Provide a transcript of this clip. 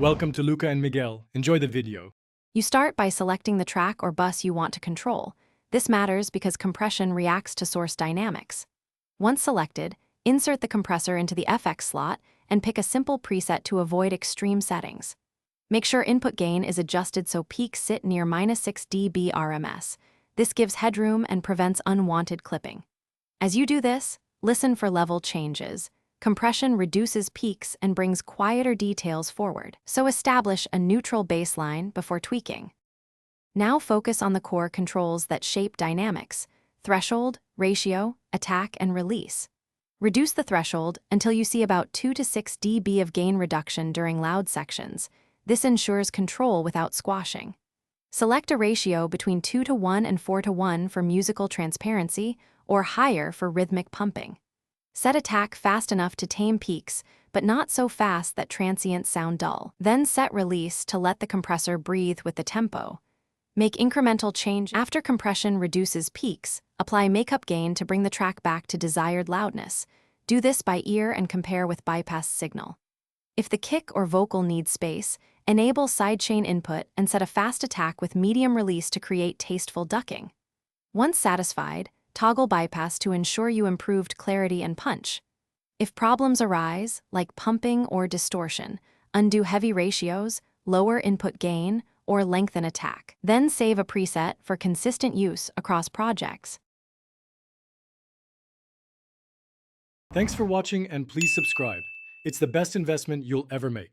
Welcome to Luca and Miguel. Enjoy the video. You start by selecting the track or bus you want to control. This matters because compression reacts to source dynamics. Once selected, insert the compressor into the FX slot and pick a simple preset to avoid extreme settings. Make sure input gain is adjusted so peaks sit near -6 dB RMS. This gives headroom and prevents unwanted clipping. As you do this, listen for level changes. Compression reduces peaks and brings quieter details forward, so establish a neutral baseline before tweaking. Now focus on the core controls that shape dynamics: threshold, ratio, attack, and release. Reduce the threshold until you see about 2 to 6 dB of gain reduction during loud sections. This ensures control without squashing. Select a ratio between 2 to 1 and 4 to 1 for musical transparency, or higher for rhythmic pumping. Set attack fast enough to tame peaks, but not so fast that transients sound dull. Then set release to let the compressor breathe with the tempo. Make incremental change. After compression reduces peaks, apply makeup gain to bring the track back to desired loudness. Do this by ear and compare with bypass signal. If the kick or vocal needs space, enable sidechain input and set a fast attack with medium release to create tasteful ducking. Once satisfied, toggle bypass to ensure you improved clarity and punch. If problems arise, like pumping or distortion, undo heavy ratios, lower input gain, or lengthen attack. Then save a preset for consistent use across projects. Thanks for watching and please subscribe. It's the best investment you'll ever make.